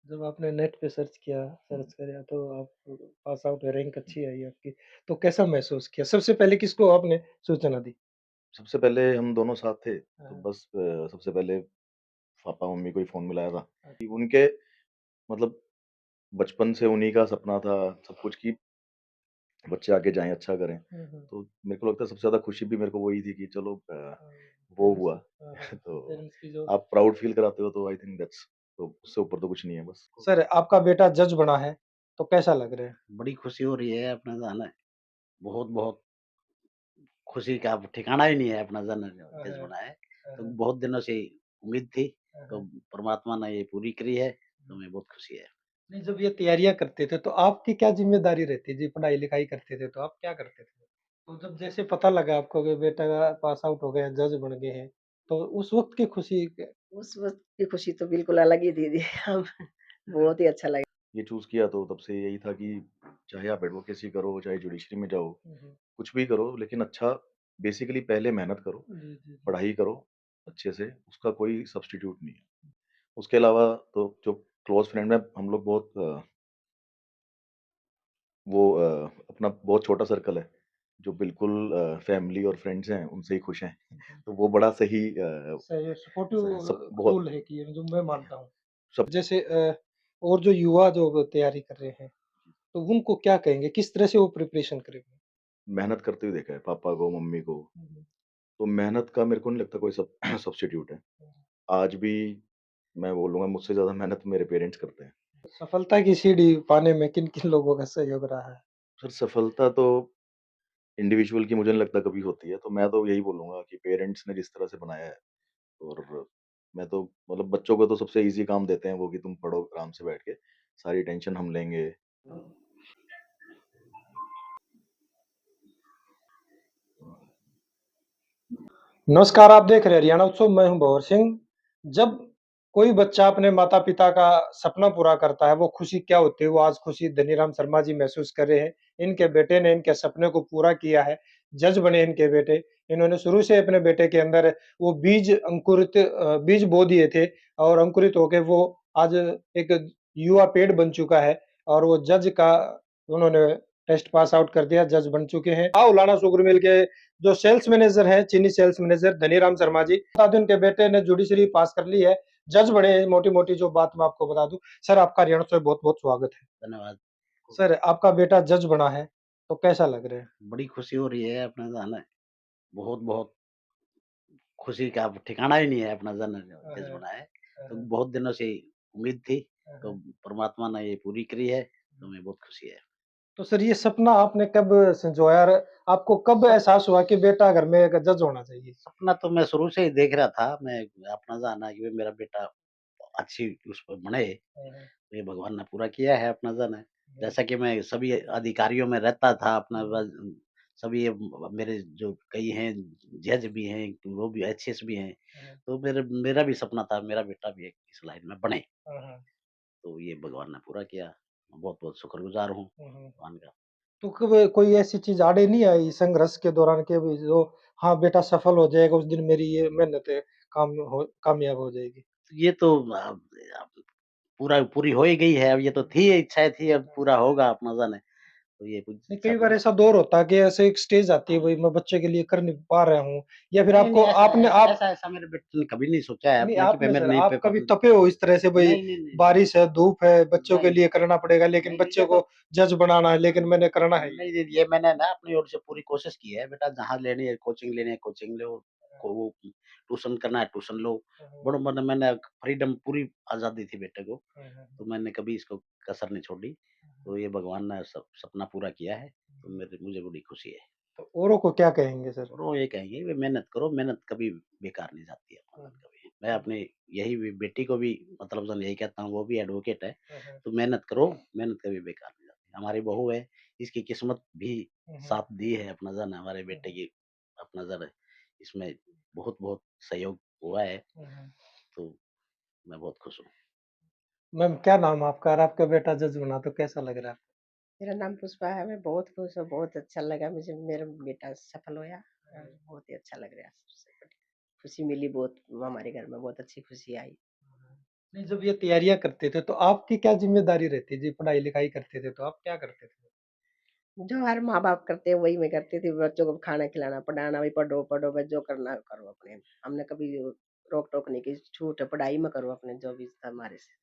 जब आपने नेट पे सर्च किया तो आप पास आउट हुए, रैंक अच्छी आई आपकी, तो कैसा महसूस किया? सबसे पहले किसको आपने सूचना दी? सबसे पहले हम दोनों साथ थे, तो हाँ, बस सबसे पहले पापा-मम्मी को ही फ़ोन मिलाया था कि अच्छा। उनके मतलब बचपन से उन्हीं का सपना था सब कुछ कि बच्चे आगे जाएँ, अच्छा करें। हुँ, हुँ। तो मेरे को लगता है सबसे ज़्यादा खुशी भी मेरे को वही थी कि चलो हाँ, वो हुआ। हाँ, हाँ, तो पेरेंट्स की जो आप प्राउड फ़ील कराते हो तो आई थिंक दैट्स तो उससे ऊपर तो कुछ नहीं है बस। सर आपका बेटा जज बना है, तो कैसा लग रहा है? बड़ी खुशी हो रही है अपना जाना है। बहुत-बहुत खुशी का अब ठिकाना ही नहीं है अपना जन हाँ, जज हाँ, बना है। हाँ, तो हाँ, बहुत दिनों से उम्मीद थी, हाँ, तो हाँ। परमात्मा ने ये पूरी करी है, तो हमें बहुत खुशी है। नहीं, जब ये तैयारियाँ करते थे, तो आपकी क्या ज़िम्मेदारी रहती जी? पढ़ाई-लिखाई करते थे, तो आप क्या करते थे? तो जब जैसे पता लगा आपको कि बेटा पास आउट हो गए हैं, जज बन गए हैं, तो उस वक़्त की खुशी क उस वक़्त की खुशी तो बिल्कुल अलग ही थी जी। अब बहुत ही अच्छा लगा। ये चूज़ किया तो तब से यही था कि चाहे आप एडवोकेसी करो, चाहे जुडिशरी में जाओ, हुँ, हुँ। कुछ भी करो लेकिन अच्छा बेसिकली पहले मेहनत करो, जी, जी, जी। पढ़ाई करो अच्छे से, उसका कोई सब्स्टिट्यूट नहीं है। उसके अलावा तो जो क्लोज़ फ्रेंड में हम लोग बहुत अपना बहुत छोटा सर्कल है, जो बिल्कुल फैमिली और फ्रेंड्स हैं, उनसे ही खुश हैं। हुँ, हुँ। तो वो बड़ा सही सही सपोर्टिव सब बहुत टूल है कि ये जो मैं मानता हूँ। सब जैसे और जो युवा जो तैयारी कर रहे हैं, तो उनको क्या कहेंगे? किस तरह से वो प्रिपरेशन करेंगे? मेहनत करते हुए देखा है पापा को, मम्मी को, हुँ, हुँ। तो मेहनत का मेरे को नहीं लगता कोई सब सब्स्टिट्यूट है। हुँ, हुँ। आज भी मैं बोलूँगा मुझसे ज़्यादा मेहनत मेरे पेरेंट्स करते हैं। सफलता की सीढ़ी पाने में किन-किन लोगों का सहयोग रहा है? सर सफलता तो इंडिविजुअल की मुझे नहीं लगता कभी होती है, तो मैं तो यही बोलूँगा कि पेरेंट्स ने जिस तरह से बनाया है और मैं तो मतलब बच्चों को तो सबसे ईज़ी काम देते हैं वो कि तुम पढ़ो आराम से बैठ के, सारी टेंशन हम लेंगे। नमस्कार, आप देख रहे हैं हरियाणा उत्सव, मैं हूँ भंवर सिंह। जब कोई बच्चा अपने माता-पिता का सपना पूरा करता है, वो खुशी क्या होती है, वो आज खुशी धनीराम शर्मा जी महसूस कर रहे हैं। इनके बेटे ने इनके सपने को पूरा किया है, जज बने इनके बेटे। इन्होंने शुरू से अपने बेटे के अंदर वो बीज बो दिए थे और अंकुरित होके वो आज एक युवा पेड़ बन चुका है और वो जज का उन्होंने टेस्ट पास आउट कर दिया, जज बन चुके हैं। उलाना शुगर मिल के जो सेल्स मैनेजर हैं, चीनी सेल्स मैनेजर धनीराम शर्मा जी, बता दूं इनके बेटे ने जुडिशरी पास कर ली है, जज बने हैं, मोटी-मोटी जो बात मैं आपको बता दूं। सर आपका हरियाणा से बहुत-बहुत स्वागत है। धन्यवाद। सर आपका बेटा जज बना है, तो कैसा लग रहा है? बड़ी खुशी हो रही है अपना जाना है। बहुत-बहुत खुशी का अब ठिकाना ही नहीं है अपना जन हाँ, जज हाँ, बना है। हाँ, तो हाँ, बहुत दिनों से उम्मीद थी, हाँ, तो हाँ। परमात्मा ने ये पूरी करी है, तो हमें बहुत खुशी है। तो सर ये सपना आपने कब संजोया और आपको कब सप एहसास हुआ कि बेटा घर में एक जज होना चाहिए? सपना तो मैं शुरू से ही देख रहा था, मैं अपना जाना कि मेरा बेटा अच्छी उस पर बने। हाँ, हाँ, ये भगवान ने पूरा किया है अपना जन है। हाँ, जैसा कि मैं सभी अधिकारियों में रहता था अपना हाँ, बस सभी ये मेरे जो कई हैं जज भी हैं, वो भी एचएस भी हैं। हाँ, तो मेरा मेरा भी सपना था मेरा बेटा भी एक इस लाइन में बने। हाँ, हाँ, तो ये भगवान ने पूरा किया। बहुत-बहुत शुक्रगुज़ार हूँ हाँ, हाँ। भगवान का। तो कब कोई ऐसी चीज़ आड़े नहीं आई संघर्ष के दौरान कि अभी जो हाँ, बेटा सफल हो जाएगा, उस दिन मेरी ये मेहनत है कामयाब हो जाएगी? ये तो अब पूरा पूरी हो ही गई है। अब ये तो थी इच्छाएँ थी अब पूरा होगा अपना जाने। तो ये कुछ नहीं, कई सब बार ऐसा दौर होता है कि ऐसे एक स्टेज आती है, भई मैं बच्चे के लिए कर नहीं पा रहा हूँ या फिर नहीं, आपको नहीं ऐसा आपने ऐसा आप ऐसा ऐसा मेरे बेटे ने कभी नहीं सोचा है नहीं, अपना कि भाई आपने मेरे सर नहीं पे आप कभी पापा तपे हो इस तरह से भई नहीं, नहीं, नहीं, नहीं, बारिश है, धूप है, बच्चों के नहीं, लिए करना पड़ेगा लेकिन नहीं, नहीं, बच्चे ये तो को जज बनाना है लेकिन मैंने करना है नहीं, ये। नहीं, ये मैंने ना अपनी ओर से पूरी कोशिश की है, बेटा जहाँ लेनी है कोचिंग लेनी है कोचिंग लो, को वो ट्यूशन करना है ट्यूशन लो। हुँ, हुँ, बड़ो मैंने फ्रीडम पूरी आज़ादी थी बेटे को, हुँ, हुँ, तो हुँ, मैंने कभी इसको कसर नहीं छोड़ी। तो ये भगवान ने सपना पूरा किया है, तो हुँ। मेरे मुझे बड़ी खुशी है। तो औरों को क्या कहेंगे सर? और वो ये कहेंगे कि मेहनत करो, मेहनत कभी बेकार नहीं जाती है अपना हुँ, कभी। मैं हुँ, अपनी यही बेटी को भी मतलब सन यही कहता हूँ, वो भी एडवोकेट है, हुँ, हुँ, तो मेहनत करो, मेहनत कभी बेकार नहीं जाती। हमारी बहू है, इसकी किस्मत भी हुँ, हुँ, साथ दी है अपना जन हमारे हुँ, बेटे की अपना जन इसमें बहुत-बहुत सहयोग हुआ है, हुँ, हुँ। तो मैं बहुत खुश हूँ। मैम क्या नाम है आपका और आपका बेटा जज बना तो कैसा लग रहा है? मेरा नाम पुष्पा है, मैं बहुत खुश हूँ, बहुत अच्छा लगा मुझे मेरा बेटा सफल होया और बहुत ही अच्छा लग रहा है सबसे बड़ी खुशी मिली बहुत हमारे घर में बहुत अच्छी खुशी आई। नहीं, जब ये तैयारियाँ करते थे, तो आपकी क्या ज़िम्मेदारी रहती जी? पढ़ाई-लिखाई करते थे, तो आप क्या करते थे? जो हर माँ-बाप करते हैं वही मैं करती थी, बच्चों को खाना खिलाना, पढ़ाना भी पढ़ो, पढ़ो बस जो करना है करो अपने। हमने कभी रोक-टोक नहीं की, छूट है पढ़ाई में करो अपने जो भी था हमारे से।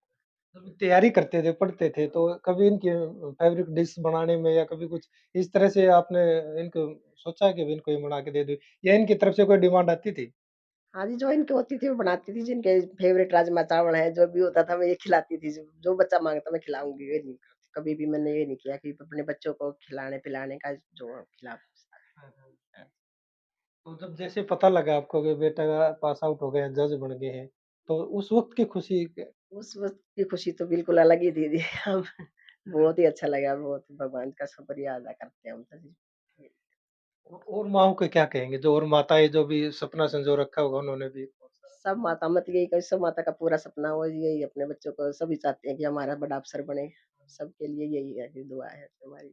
जब तैयारी करते थे, पढ़ते थे, तो कभी इनकी फ़ेवरेट डिश बनाने में या कभी कुछ इस तरह से आपने इनको सोचा कि इनको ये बना के दे दूँ या इनकी तरफ से कोई डिमांड आती थी? हाँ जी, जो इनकी होती थी वो बनाती थी, जिनके फ़ेवरेट राजमा-चावल है, जो भी होता था मैं ये खिलाती थी, जो जो बच्चा माँगता मैं खिलाऊँगी, ये नहीं करती। कभी भी मैंने ये नहीं किया कि अपने बच्चों को खिलाने-पिलाने का जो खिला हाँ, हाँ। तो जब जैसे पता लगा आपको कि बेटा पास आउट हो गए हैं, जज बन गए हैं, तो उस वक़्त की खुशी क उस वक़्त की खुशी तो बिल्कुल अलग ही थी जी। हम बहुत ही अच्छा लगा, बहुत भगवान का शुक्रिया अदा करते हैं हम तो जी। और माँओं को क्या कहेंगे? जो और माताएँ जो भी सपना संजो रखा होगा उन्होंने भी सब माता मत यही कही सब माता का पूरा सपना हो यही अपने बच्चों को सभी चाहते हैं कि हमारा बड़ा अफ़सर बने। सबके लिए यही है कि दुआ है हमारी।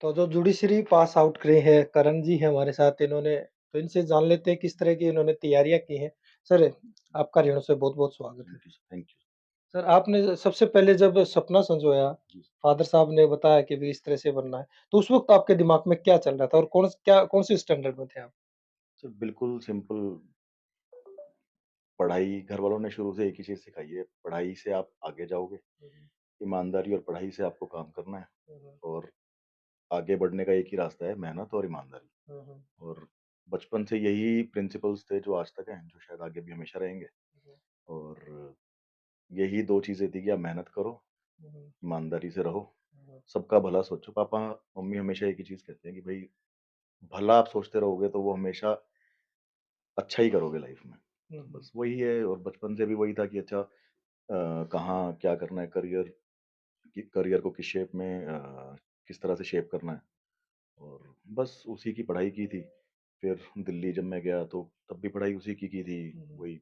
तो जो जुडिशरी पास आउट करे हैं, करण जी हैं हमारे साथ इन्होंने तो इनसे जान लेते हैं किस तरह की इन्होंने तैयारियाँ की हैं। सर, आपका ऋणों से बहुत-बहुत स्वागत है। Thank you, thank you. Sir, आपने सबसे पहले जब सपना संजोया, जी। फ़ादर साहब ने बताया कि भई इस तरह से बनना है, तो उस वक़्त आपके दिमाग में क्या चल रहा था और कौन-सी स्टैंडर्ड में थे आप? सर बिल्कुल सिंपल पढ़ाई घरवालों ने शुरू से एक ही चीज़ सिखाई है, पढ़ाई से आप आगे जाओगे, हुँ, हुँ। ईमानदारी और पढ़ाई से आपको काम करना है हुँ, हुँ। और आगे बढ़ने का एक ही रास्ता है मेहनत और ईमानदारी। हुँ, हुँ। और बचपन से यही प्रिंसिपल्स थे जो आज तक हैं, जो शायद आगे भी हमेशा रहेंगे और यही 2 चीज़ें थी कि आप मेहनत करो, हुँ, हुँ। ईमानदारी से रहो, हुँ, हुँ। सबका भला सोचो। पापा-मम्मी हमेशा एक ही चीज़ कहते हैं कि भई भला आप सोचते रहोगे तो वो हमेशा अच्छा ही करोगे लाइफ़ में। हुँ, तो हुँ। बस वही है और बचपन से भी वही था कि अच्छा कहाँ क्या करना है करियर को किस शेप में किस तरह से शेप करना है और बस उसी की पढ़ाई की थी। फिर दिल्ली जब मैं गया तो तब भी पढ़ाई उसी की थी। हुँ, हुँ। वही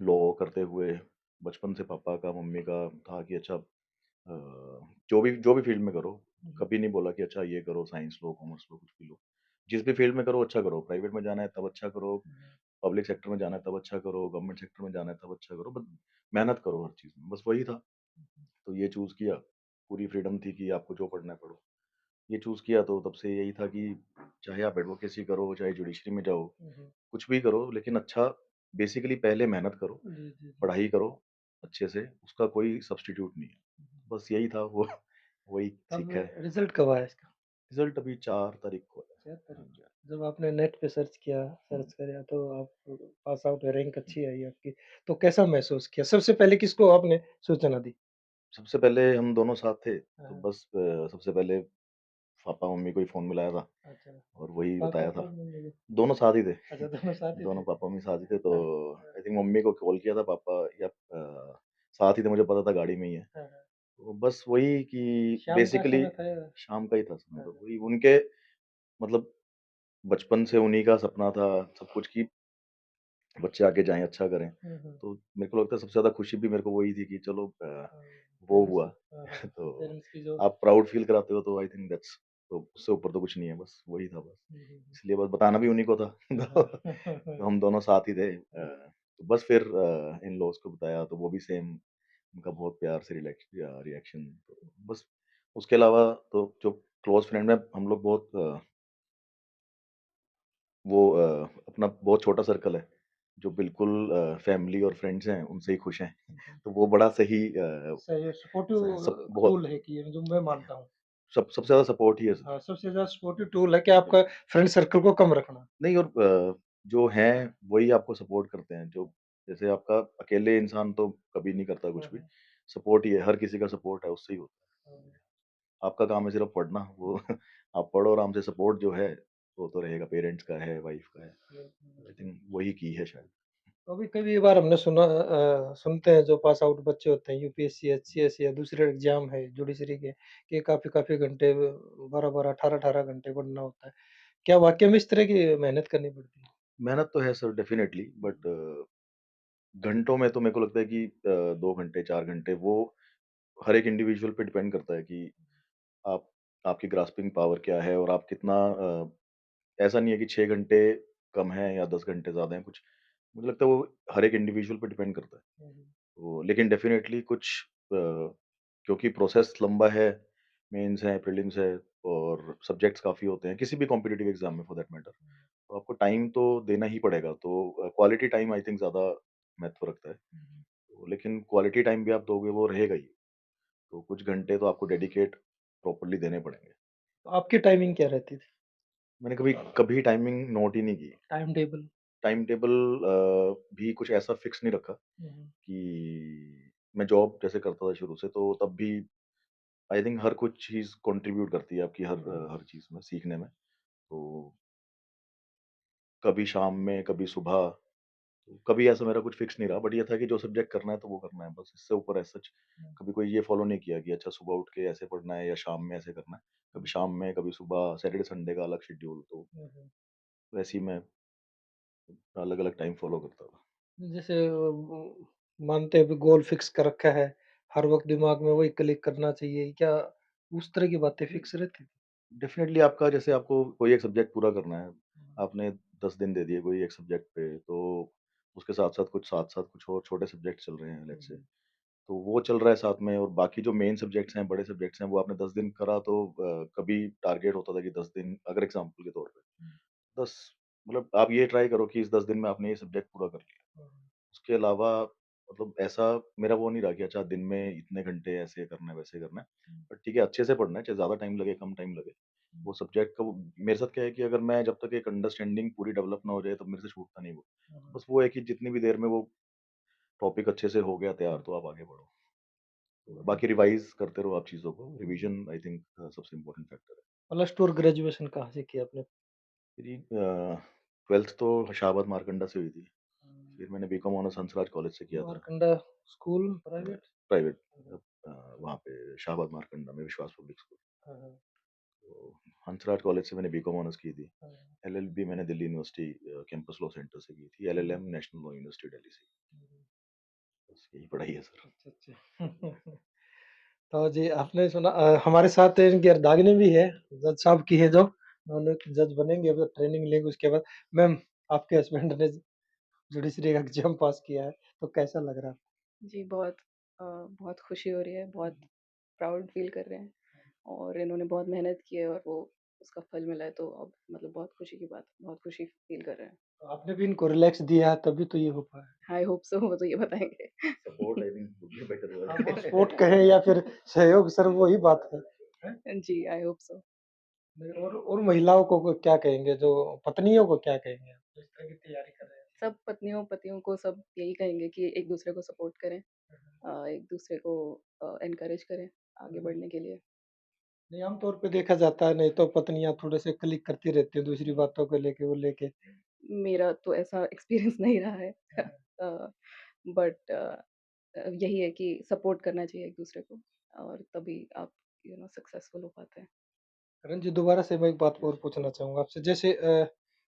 लॉ करते हुए बचपन से पापा का, मम्मी का था कि अच्छा जो भी फ़ील्ड में करो, हुँ, हुँ। कभी नहीं बोला कि अच्छा ये करो साइंस लो, कॉमर्स लो, कुछ भी लो। जिस भी फ़ील्ड में करो अच्छा करो, प्राइवेट में जाना है तब अच्छा करो, पब्लिक सेक्टर में जाना है तब अच्छा करो, गवर्नमेंट सेक्टर में जाना है तब अच्छा करो, बट मेहनत करो हर चीज़ में, बस वही था। तो ये चूज़ किया, पूरी फ्रीडम थी कि आपको जो पढ़ना है पढ़ो। ये चूज़ किया तो तब से यही था कि चाहे आप एडवोकेसी करो, चाहे जुडिशरी में जाओ, हुँ, हुँ। कुछ भी करो लेकिन अच्छा बेसिकली पहले मेहनत करो, जी, जी, जी। पढ़ाई करो अच्छे से, उसका कोई सब्स्टिट्यूट नहीं है। बस यही था वो वही तब सीखा है। रिज़ल्ट कब आया इसका? रिज़ल्ट अभी 4 तारीख को है। 4 तारीख हाँ जी। को। जब आपने नेट पे सर्च किया, हुँ, सर्च करा तो आप पास आउट रैंक अच्छी आई आपकी, तो कैसा महसूस किया? सबसे पहले किसको आपने सूचना दी? सबसे पहले हम दोनों साथ थे, तो हाँ, बस सबसे पहले पापा-मम्मी को ही फ़ोन मिलाया था अच्छा। और वही पापा बताया था। को मम्मी को दोनों साथ ही थे। अच्छा दोनों साथ ही थे। दोनों पापा-मम्मी साथ ही थे, तो हाँ, हाँ, आई थिंक मम्मी को कॉल किया था पापा या साथ ही थे, मुझे पता था गाड़ी में ही है। हाँ, हाँ। तो बस वही कि शाम का बेसिकली समय था या शाम का ही था समय, हाँ, तो वही उनके मतलब बचपन से उन्हीं का सपना था सब कुछ कि बच्चे आगे जाएँ, अच्छा करें। हुँ, हुँ। तो मेरे को लगता है सबसे ज़्यादा खुशी भी मेरे को वही थी कि चलो हाँ, वो पेरेंट्स हुआ। हाँ, हाँ, तो पेरेंट्स की जो आप प्राउड फ़ील कराते हो तो आई थिंक दैट्स तो उससे ऊपर तो कुछ नहीं है, बस वही था बस। हुँ, हुँ, हुँ। इसलिए बस बताना भी उन्हीं को था। हाँ, तो हाँ। हम दोनों साथ ही थे। तो बस फिर इन-लॉज़ को बताया तो वो भी सेम उनका बहुत प्यार से रिएक्शन तो बस उसके अलावा तो जो क्लोज़ फ्रेंड में हम लोग बहुत अपना बहुत छोटा सर्कल है, जो बिल्कुल फैमिली और फ्रेंड्स हैं, उनसे ही खुश हैं। हुँ, हुँ। तो वो बड़ा सही सही सपोर्टिव सब बहुत टूल है कि ये जो मैं मानता हूँ। सबसे ज़्यादा सपोर्ट ही है सर। हाँ, सबसे ज़्यादा सपोर्टिव टूल है कि आपका बिल्कुल। फ्रेंड सर्कल को कम रखना। नहीं और जो हैं वही आपको सपोर्ट करते हैं, जो जैसे आपका अकेले इंसान तो कभी नहीं करता हाँ, कुछ भी, हाँ। सपोर्ट ही है, हर किसी का सपोर्ट है, उससे ही होता हाँ, है। आपका काम है सिर्फ़ पढ़ना, वो आप पढ़ो आराम से, सपोर्ट जो है, वो तो रहेगा, पेरेंट्स का है, वाइफ़ का है। बिल्कुल। आई थिंक वही की है शायद। अभी कई बार हमने सुनते हैं जो पास आउट बच्चे होते हैं यूपीएससी, एचसीएस या दूसरे एग्जाम है जुडिशरी के कि काफ़ी घंटे 12-12, 18-18 घंटे पढ़ना होता है। क्या वाक़ई में इस तरह की मेहनत करनी पड़ती है? मेहनत तो है सर डेफ़िनेटली बट घंटों में तो मेरे को लगता है कि 2 घंटे, 4 घंटे वो हर एक इंडिविजुअल पे डिपेंड करता है कि आप आपकी ग्रास्पिंग पावर क्या है और आप कितना ऐसा नहीं है कि 6 घंटे कम है या 10 घंटे ज़्यादा हैं, कुछ मुझे लगता है वो हर एक इंडिविजुअल पे डिपेंड करता है। तो लेकिन डेफ़िनेटली कुछ क्योंकि प्रोसेस लंबा है, मेंस है, प्रीलिम्स है और सब्जेक्ट्स काफ़ी होते हैं, किसी भी कॉम्पिटिटिव एग्ज़ाम में फॉर दैट मैटर, तो आपको टाइम तो देना ही पड़ेगा। तो क्वालिटी टाइम आई थिंक ज़्यादा महत्व रखता है। तो लेकिन क्वालिटी टाइम भी आप दोगे वो रहेगा ही। तो कुछ घंटे तो आपको डेडिकेट प्रॉपर्ली देने पड़ेंगे। तो आपकी टाइमिंग क्या रहती थी? मैंने कभी कभी टाइमिंग नोट ही नहीं की। Time table? टाइम टेबल भी कुछ ऐसा फिक्स नहीं रखा हुँ, कि मैं जॉब जैसे करता था शुरू से, तो तब भी आई थिंक हर कुछ चीज़ कंट्रीब्यूट करती है आपकी हर चीज़ में, सीखने में। तो कभी शाम में, कभी सुबह, तो कभी ऐसा मेरा कुछ फिक्स नहीं रहा, बट ये था कि जो सब्जेक्ट करना है तो वो करना है बस, इससे ऊपर एज़ सच कभी कोई ये फॉलो नहीं किया कि अच्छा सुबह उठ के ऐसे पढ़ना है या शाम में ऐसे करना है। कभी शाम में, कभी सुबह, सैटरडे संडे का अलग शेड्यूल, तो वैसे ही मैं अलग-अलग टाइम फॉलो करता था। जैसे मानते हैं गोल फिक्स कर रखा है, हर वक़्त दिमाग में वही क्लिक करना चाहिए, क्या उस तरह की बातें फिक्स रहती थी? डेफ़िनेटली आपका जैसे आपको कोई एक सब्जेक्ट पूरा करना है, आपने 10 दिन दे दिए कोई एक सब्जेक्ट पे, तो उसके साथ-साथ कुछ और छोटे सब्जेक्ट चल रहे हैं लेट्स से, तो वो चल रहा है साथ में, और बाकी जो मेन सब्जेक्ट्स हैं, बड़े सब्जेक्ट्स हैं, वो आपने 10 दिन करा, तो कभी टारगेट होता था कि 10 दिन, अगर एग्ज़ाम्पल के तौर पे 10, मतलब आप ये ट्राई करो कि इस 10 दिन में आपने ये सब्जेक्ट पूरा कर लिया। उसके अलावा मतलब ऐसा मेरा वो नहीं रहा कि अच्छा दिन में इतने घंटे ऐसे करना है, वैसे करना है। बट ठीक है, अच्छे से पढ़ना है, चाहे ज़्यादा टाइम लगे, कम टाइम लगे। वो सब्जेक्ट का वो मेरे साथ क्या है कि अगर मैं जब तक एक अंडरस्टैंडिंग पूरी डेवलप ना हो जाए, तब मेरे से छूटता नहीं वो। बस वो है कि जितनी भी देर में वो टॉपिक अच्छे से हो गया तैयार, तो आप आगे बढ़ो। तो बाकी रिवाइज़ करते रहो आप चीज़ों को। रिवीजन आई थिंक सबसे इम्पोर्टेंट फैक्टर है। प्लस 2 और ग्रेजुएशन कहाँ से किया आपने? मेरी 12th तो शाहाबाद मारकंडा से हुई थी। फिर मैंने बीकॉम ऑनर्स हंसराज कॉलेज से किया था। Markanda school private? प्राइवेट, वहाँ पे शाहाबाद मारकंडा में विश्वास पब्लिक स्कूल। हाँ, हाँ, तो हंसराज कॉलेज से मैंने बीकॉम ऑनर्स की थी। हाँ, एलएलबी मैंने Delhi university campus law centre से की थी। LLM national law university Delhi से। बस यही पढ़ाई है सर। अच्छा, अच्छा। तो जी आपने सुना हमारे साथ इनकी अर्धांगिनी भी है, जज साहब की है जो, उन्होंने जज बनेंगे अभी ट्रेनिंग लेंगे उसके बाद। मैम, आपके हस्बैंड ने जुडिशरी का एग्ज़ाम पास किया है, तो कैसा लग रहा है? जी, बहुत खुशी हो रही है, बहुत प्राउड फ़ील कर रहे हैं और इन्होंने बहुत मेहनत की है और वो उसका फल मिला है तो अब मतलब बहुत खुशी की बात है, बहुत खुशी फ़ील कर रहे हैं। तो आपने भी इनको रिलैक्स दिया है तभी तो ये हो पाया है। आई होप सो वो तो ये बताएँगे। Support I think would be better अब वो वर्ड। सपोर्ट कहें या फिर सहयोग सर वही बात है। हैं? जी, आई होप सो। नहीं और महिलाओं को क्या कहेंगे जो पत्नियों को क्या कहेंगे आप? जिस तरह की तैयारी कर रहे हैं? सब पत्नियों को सब यही कहेंगे कि एक-दूसरे को सपोर्ट करें, एक-दूसरे को एनकरेज करें आगे बढ़ने के लिए। नहीं, आम तौर पे देखा जाता है नहीं तो पत्नियाँ थोड़े से क्लिक करती रहती हैं दूसरी बातों को लेके, वो लेके। मेरा तो ऐसा एक्सपीरियंस नहीं रहा है। अ, बट यही है कि सपोर्ट करना चाहिए एक-दूसरे को और तभी आप सक्सेसफुल हो पाते हैं। करण जी दोबारा से मैं एक बात और पूछना चाहूँगा आपसे जैसे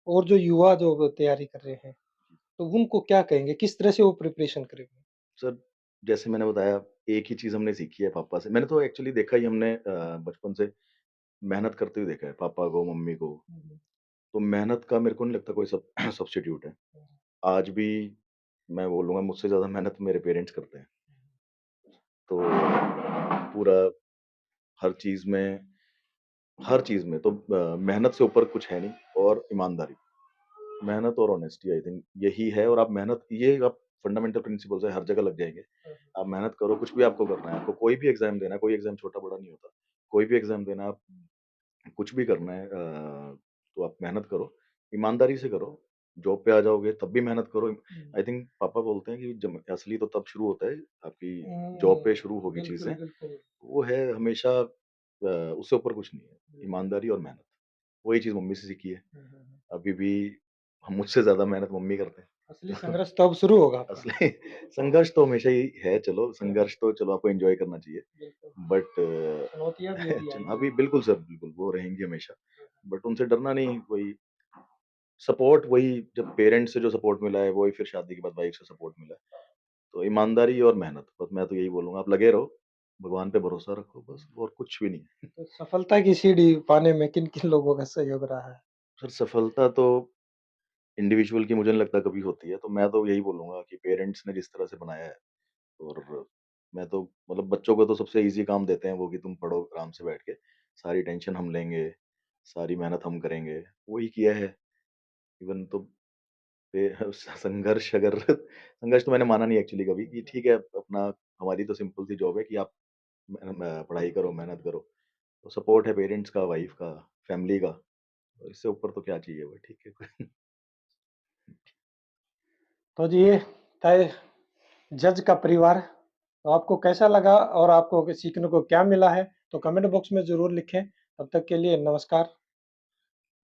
और जो युवा जो तैयारी कर रहे हैं, तो उनको क्या कहेंगे? किस तरह से वो प्रिपरेशन करेंगे? सर, जैसे मैंने बताया, एक ही चीज़ हमने सीखी है पापा से। मैंने तो एक्चुअली देखा ही हमने बचपन से मेहनत करते हुए देखा है पापा को, मम्मी को। हुँ, हुँ, तो मेहनत का मेरे को नहीं लगता कोई सब्स्टिट्यूट है। आज भी मैं बोलूँगा मुझसे ज़्यादा मेहनत मेरे पेरेंट्स करते हैं। तो पूरा हर चीज़ में हर चीज़ में तो मेहनत से ऊपर कुछ है नहीं, और ईमानदारी। मेहनत और ऑनेस्टी आई थिंक यही है, और आप मेहनत ये आप फंडामेंटल प्रिंसिपल्स है, हर जगह लग जाएँगे। आप मेहनत करो, कुछ भी आपको करना है, आपको कोई भी एग्ज़ाम देना है, कोई एग्ज़ाम छोटा-बड़ा नहीं होता। कोई भी एग्ज़ाम देना है, आप कुछ भी करना है तो आप मेहनत करो, ईमानदारी से करो। जॉब पे आ जाओगे तब भी मेहनत करो। आई थिंक पापा बोलते हैं कि जब असली तो तब शुरू होता है, आपकी जॉब पे शुरू होगी बिल्कुल, चीज़ें। बिल्कुल। वो है हमेशा उससे ऊपर कुछ नहीं है, ईमानदारी और मेहनत। वही चीज़ मम्मी से सीखी है। हुँ, हुँ, हुँ। अभी भी हम मुझसे ज़्यादा मेहनत मम्मी करते हैं। असली संघर्ष तो अब शुरू होगा आपका। असली संघर्ष तो हमेशा ही है, चलो संघर्ष तो चलो आपको एन्जॉय करना चाहिए। बिल्कुल, बट चुनौतियाँ भी अभी आएँगी। अभी बिल्कुल सर, बिल्कुल वो रहेंगी हमेशा। बट उनसे डरना नहीं, वही सपोर्ट, वही जब पेरेंट्स से जो सपोर्ट मिला है, वही फिर शादी के बाद वाइफ से सपोर्ट मिला है। तो ईमानदारी और मेहनत, बस मैं तो यही बोलूँगा, आप लगे रहो, भगवान पे भरोसा रखो बस, और कुछ भी नहीं है। तो सफलता की सीढ़ी पाने में किन-किन लोगों का सहयोग रहा है? सर सफलता तो इंडिविजुअल की मुझे नहीं लगता कभी होती है। तो मैं तो यही बोलूँगा कि पेरेंट्स ने जिस तरह से बनाया है और मैं तो मतलब बच्चों को तो सबसे ईज़ी काम देते हैं वो कि तुम पढ़ो आराम से बैठ के, सारी टेंशन हम लेंगे, सारी मेहनत हम करेंगे, वही किया है। इवन तो पे संघर्ष अगर संघर्ष तो मैंने माना नहीं एक्चुअली कभी कि ठीक है अपना हमारी तो सिंपल सी जॉब है कि आप पढ़ाई करो, मेहनत करो। तो सपोर्ट है पेरेंट्स का, वाइफ का, फैमिली का, तो इससे ऊपर तो क्या चाहिए भाई, ठीक है। तो जी ये था जज का परिवार। तो आपको कैसा लगा और आपको सीखने को क्या मिला है? तो कमेंट बॉक्स में ज़रूर लिखें। तब तक के लिए नमस्कार।